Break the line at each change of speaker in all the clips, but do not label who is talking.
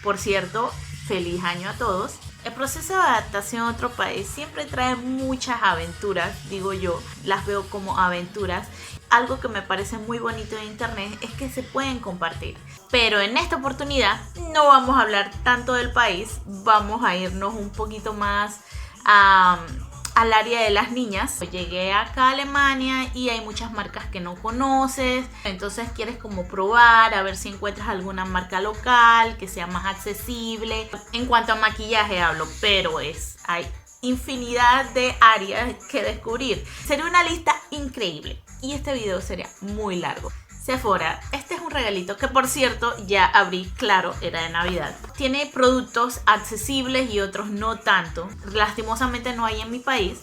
Por cierto, feliz año a todos. El proceso de adaptación a otro país siempre trae muchas aventuras, digo yo, las veo como aventuras. Algo que me parece muy bonito de internet es que se pueden compartir. Pero en esta oportunidad no vamos a hablar tanto del país, vamos a irnos un poquito más al área de las niñas. Llegué acá a Alemania y hay muchas marcas que no conoces, entonces quieres como probar a ver si encuentras alguna marca local que sea más accesible. En cuanto a maquillaje hablo, pero hay infinidad de áreas que descubrir. Sería una lista increíble y este video sería muy largo. Sephora, este es un regalito que por cierto ya abrí, claro, era de Navidad. Tiene productos accesibles y otros no tanto. Lastimosamente no hay en mi país.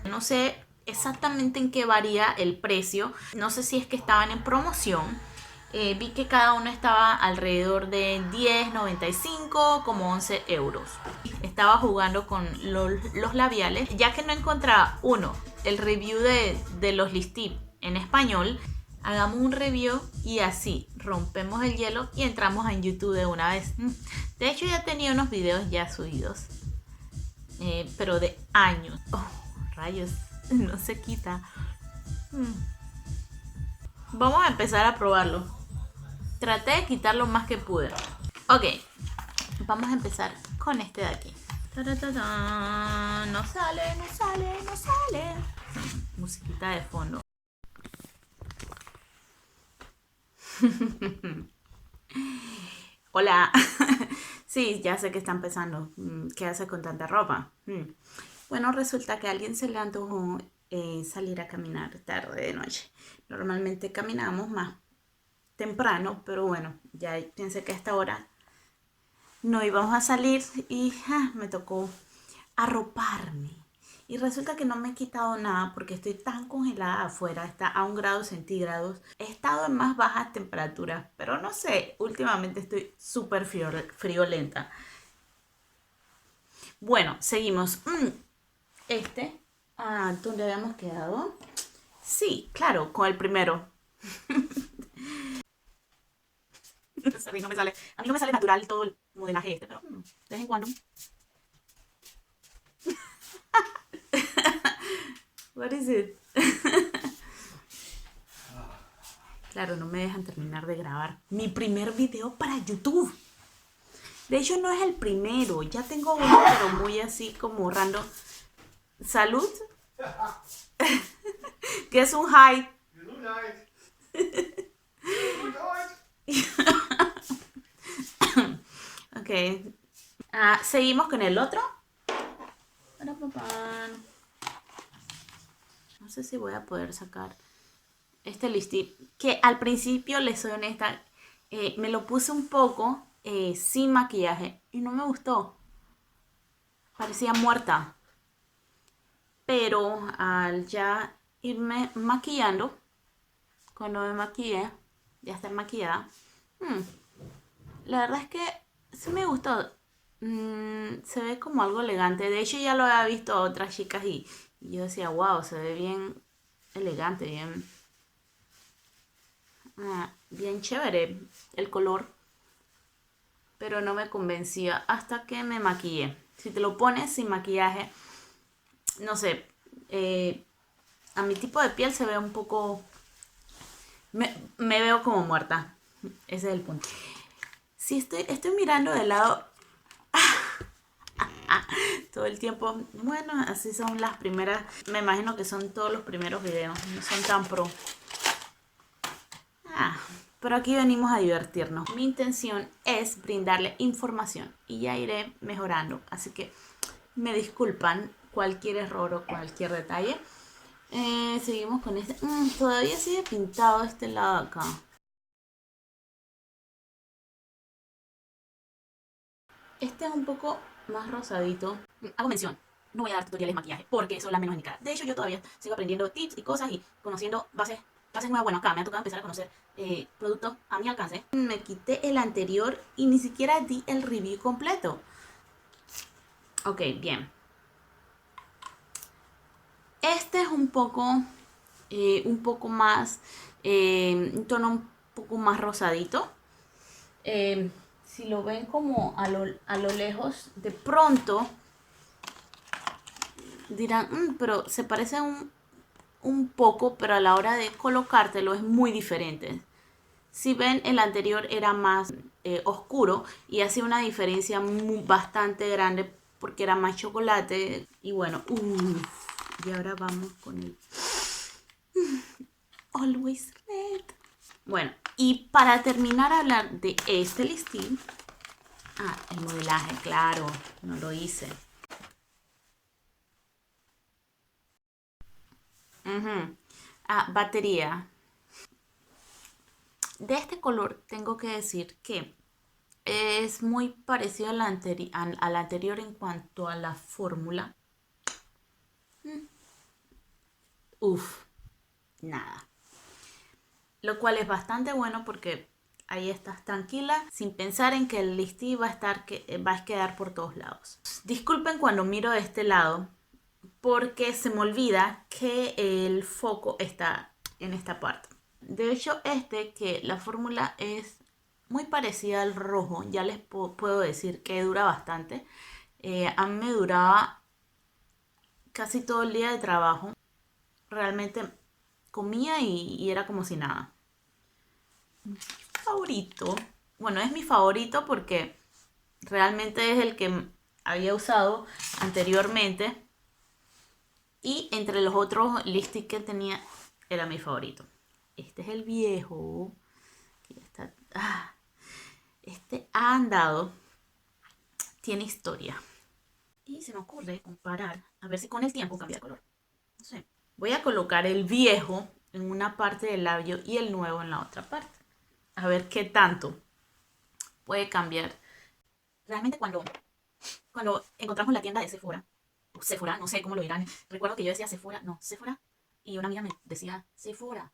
No sé exactamente en qué varía el precio. No sé si es que estaban en promoción. Vi que cada uno estaba alrededor de 10,95 como 11 euros. Estaba jugando con los labiales, ya que no encontraba el review de los Lip Tip en español. Hagamos un review y así rompemos el hielo y entramos en YouTube de una vez. De hecho ya tenía unos videos ya subidos, pero de años. Oh, rayos, no se quita. Vamos a empezar a probarlo. Traté de quitar lo más que pude. Ok, vamos a empezar con este de aquí. No sale, no sale, no sale. Musiquita de fondo. Hola. Sí, ya sé que están pensando, ¿qué hace con tanta ropa? Bueno, resulta que a alguien se le antojó salir a caminar tarde de noche. Normalmente caminamos más temprano, pero bueno, ya pensé que a esta hora no íbamos a salir y me tocó arroparme. Y resulta que no me he quitado nada porque estoy tan congelada afuera, está a 1 grado centígrados. He estado en más bajas temperaturas, pero no sé, últimamente estoy súper friolenta. Bueno, seguimos. ¿Dónde habíamos quedado? Sí, claro, con el primero. Sorry, no me sale. A mí no me sale natural todo el modelaje este, pero de vez en cuando. What is it? Claro, no me dejan terminar de grabar mi primer video para YouTube. De hecho, no es el primero. Ya tengo uno, pero muy así como random. Salud. Que es un high. Ok. Seguimos con el otro. No sé si voy a poder sacar este listip. Que al principio, les soy honesta, me lo puse un poco sin maquillaje y no me gustó. Parecía muerta. Pero al ya irme maquillando, cuando me maquillé, ya estar maquillada, la verdad es que sí me gustó. Se ve como algo elegante. De hecho ya lo había visto a otras chicas y yo decía, wow, se ve bien elegante, bien chévere el color. Pero no me convencía hasta que me maquillé. Si te lo pones sin maquillaje, no sé, a mi tipo de piel se ve un poco... Me veo como muerta. Ese es el punto. Si estoy mirando de lado todo el tiempo. Bueno, así son las primeras. Me imagino que son todos los primeros videos. No son tan pro. Pero aquí venimos a divertirnos. Mi intención es brindarle información y ya iré mejorando. Así que me disculpan cualquier error o cualquier detalle. Seguimos con este. Todavía sigue pintado este lado acá. Este es un poco más rosadito. Hago mención, no voy a dar tutoriales de maquillaje porque son las menos indicadas. De hecho, yo todavía sigo aprendiendo tips y cosas y conociendo bases nuevas. Bueno, acá me ha tocado empezar a conocer productos a mi alcance. Me quité el anterior y ni siquiera di el review completo. Ok, bien. Este es un poco más, un tono un poco más rosadito. Si lo ven como a lo lejos, de pronto dirán, pero se parece un poco, pero a la hora de colocártelo es muy diferente. Si ven, el anterior era más oscuro y hacía una diferencia bastante grande porque era más chocolate. Y bueno, y ahora vamos con el Always Red. Bueno, y para terminar a hablar de este listín, el modelaje, claro, no lo hice. Batería. De este color tengo que decir que es muy parecido al anterior en cuanto a la fórmula. Uf, nada. Lo cual es bastante bueno porque ahí estás tranquila sin pensar en que el listí va a quedar por todos lados. Disculpen cuando miro de este lado porque se me olvida que el foco está en esta parte. De hecho, que la fórmula es muy parecida al rojo, ya les puedo decir que dura bastante. A mí me duraba casi todo el día de trabajo. Realmente comía y era como si nada. Mi favorito, bueno, es mi favorito porque realmente es el que había usado anteriormente y entre los otros lipsticks que tenía era mi favorito. Este es el viejo, que ya está, este ha andado, tiene historia. Y se me ocurre comparar, a ver si con el tiempo cambia de color. No sé. Voy a colocar el viejo en una parte del labio y el nuevo en la otra parte. A ver qué tanto puede cambiar. Realmente cuando encontramos la tienda de Sephora, o Sephora, no sé cómo lo dirán, recuerdo que yo decía Sephora, no, Sephora, y una amiga me decía Sephora.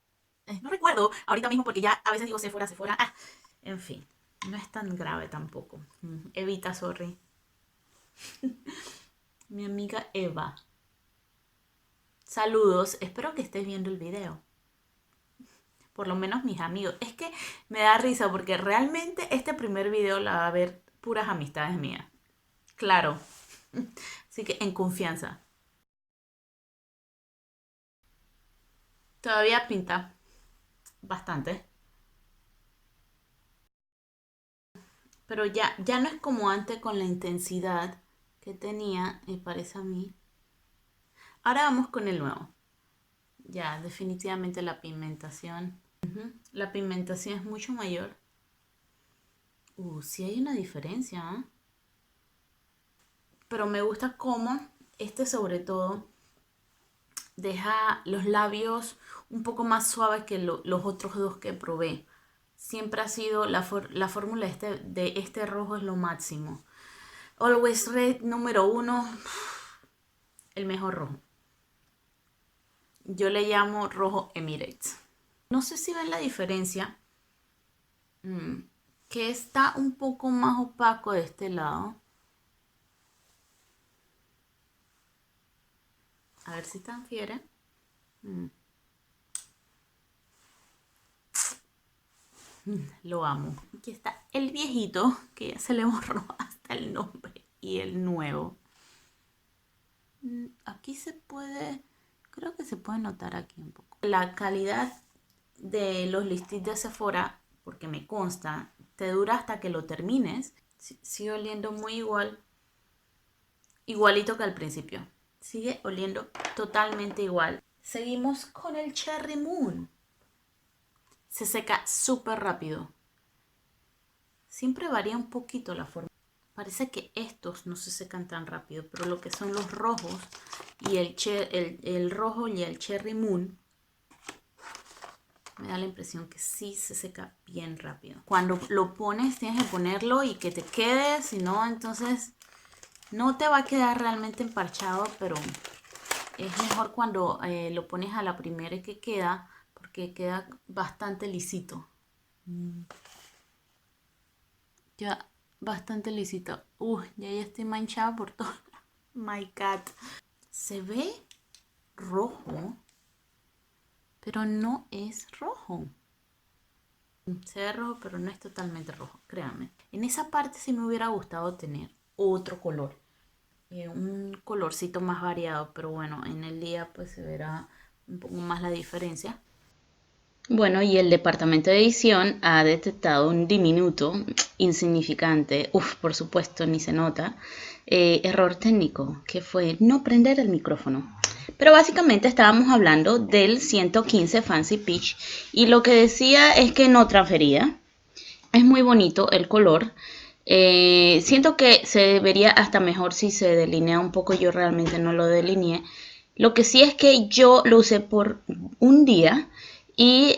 No recuerdo ahorita mismo porque ya a veces digo Sephora, Sephora. En fin, no es tan grave tampoco. Evita, sorry. Mi amiga Eva. Saludos, espero que estés viendo el video. Por lo menos mis amigos. Es que me da risa porque realmente este primer video la va a ver puras amistades mías. Claro. Así que en confianza. Todavía pinta bastante. Pero ya no es como antes con la intensidad que tenía, me parece a mí. Ahora vamos con el nuevo. Ya, definitivamente la pigmentación. La pigmentación es mucho mayor. Sí hay una diferencia, ¿eh? Pero me gusta cómo sobre todo deja los labios un poco más suaves que los otros dos que probé. Siempre ha sido la fórmula de este rojo es lo máximo. Always Red número 1, el mejor rojo. Yo le llamo rojo Emirates. No sé si ven la diferencia, que está un poco más opaco de este lado. A ver si transfiere. Lo amo. Aquí está el viejito, que ya se le borró hasta el nombre, y el nuevo. Aquí se puede, creo que se puede notar aquí un poco. La calidad de los lipsticks de Sephora, porque me consta, te dura hasta que lo termines. Sigue oliendo muy igualito que al principio. Sigue oliendo totalmente igual. Seguimos con el Cherry Moon. Se seca súper rápido. Siempre varía un poquito la forma. Parece que estos no se secan tan rápido, pero lo que son los rojos y el rojo y el Cherry Moon, me da la impresión que sí se seca bien rápido. Cuando lo pones tienes que ponerlo y que te quede, si no entonces no te va a quedar realmente emparchado, pero es mejor cuando lo pones a la primera que queda, porque queda bastante lisito. Ya bastante lisito. Ya estoy manchada por todo. My cat. Se ve rojo, pero no es rojo. Se ve rojo, pero no es totalmente rojo, créanme. En esa parte sí me hubiera gustado tener otro color. Un colorcito más variado, pero bueno, en el día pues se verá un poco más la diferencia. Bueno, y el departamento de edición ha detectado un diminuto, insignificante, por supuesto, ni se nota, error técnico, que fue no prender el micrófono. Pero básicamente estábamos hablando del 115 Fancy Peach y lo que decía es que no transfería. Es muy bonito el color. Siento que se vería hasta mejor si se delinea un poco. Yo realmente no lo delineé. Lo que sí es que yo lo usé por un día y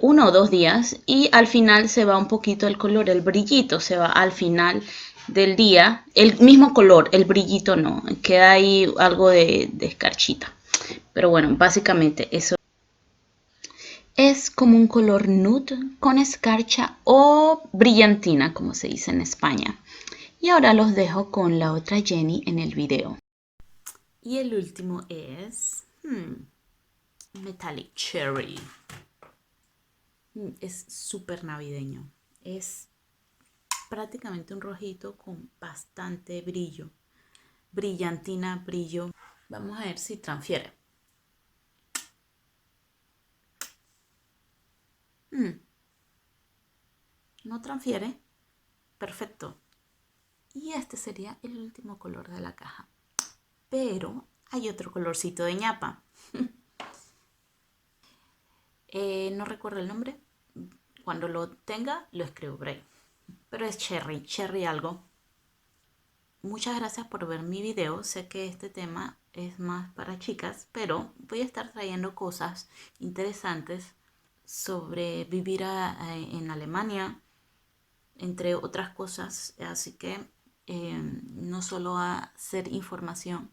1 o 2 días y al final se va un poquito el color, el brillito se va al final del día. El mismo color, el brillito no. Queda ahí algo de escarchita. Pero bueno, básicamente eso. Es como un color nude con escarcha o brillantina, como se dice en España. Y ahora los dejo con la otra Jenny en el video. Y el último es Metallic Cherry. Es súper navideño. Es prácticamente un rojito con bastante brillo. Brillantina, brillo. Vamos a ver si transfiere. No transfiere. Perfecto. Y este sería el último color de la caja. Pero hay otro colorcito de ñapa. No recuerdo el nombre. Cuando lo tenga, lo escribo por ahí. Pero es Cherry, Cherry algo. Muchas gracias por ver mi video. Sé que este tema es más para chicas, pero voy a estar trayendo cosas interesantes sobre vivir en Alemania, entre otras cosas. Así que no solo va a ser información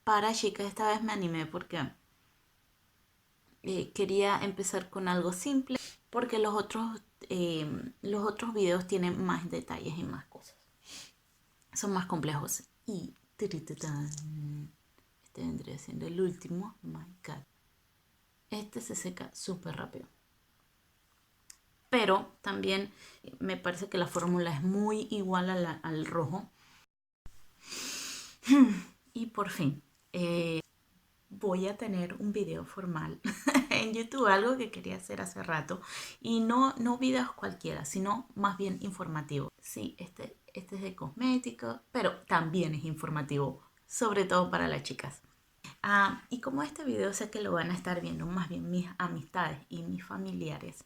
para chicas, esta vez me animé porque quería empezar con algo simple, porque los otros videos tienen más detalles y más cosas. Son más complejos. Y este vendría siendo el último. Oh my God. Este se seca súper rápido. Pero también me parece que la fórmula es muy igual al rojo. Y por fin, voy a tener un video formal en YouTube, algo que quería hacer hace rato. Y no videos cualquiera, sino más bien informativo. Sí, este es de cosméticos, pero también es informativo, sobre todo para las chicas. Y como este video sé que lo van a estar viendo más bien mis amistades y mis familiares,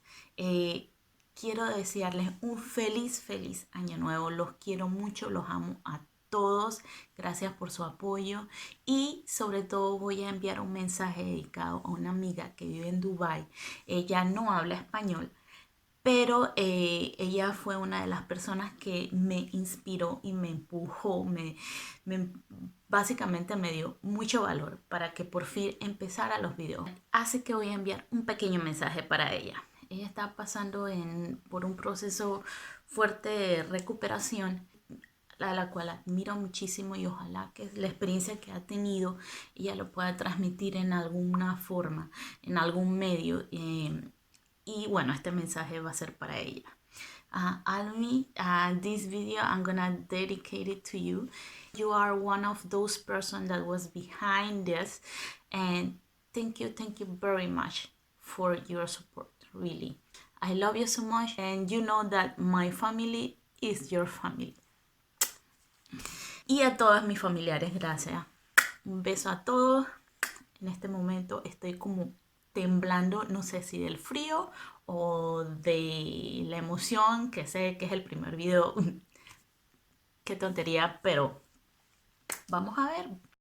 quiero desearles un feliz año nuevo. Los quiero mucho, los amo a todos. Gracias por su apoyo y sobre todo voy a enviar un mensaje dedicado a una amiga que vive en Dubai. Ella no habla español, pero ella fue una de las personas que me inspiró y me empujó, básicamente me dio mucho valor para que por fin empezara los videos. Así que voy a enviar un pequeño mensaje para ella. Ella está pasando por un proceso fuerte de recuperación, a la cual admiro muchísimo y ojalá que la experiencia que ha tenido ella lo pueda transmitir en alguna forma, en algún medio. Y bueno, este mensaje va a ser para ella. Almi, this video I'm gonna dedicate it to you. You are one of those persons that was behind this, and thank you very much for your support, really. I love you so much, and you know that my family is your family. Y a todos mis familiares, gracias. Un beso a todos. En este momento estoy como temblando, no sé si del frío o de la emoción, que sé que es el primer video. Qué tontería, pero vamos a ver.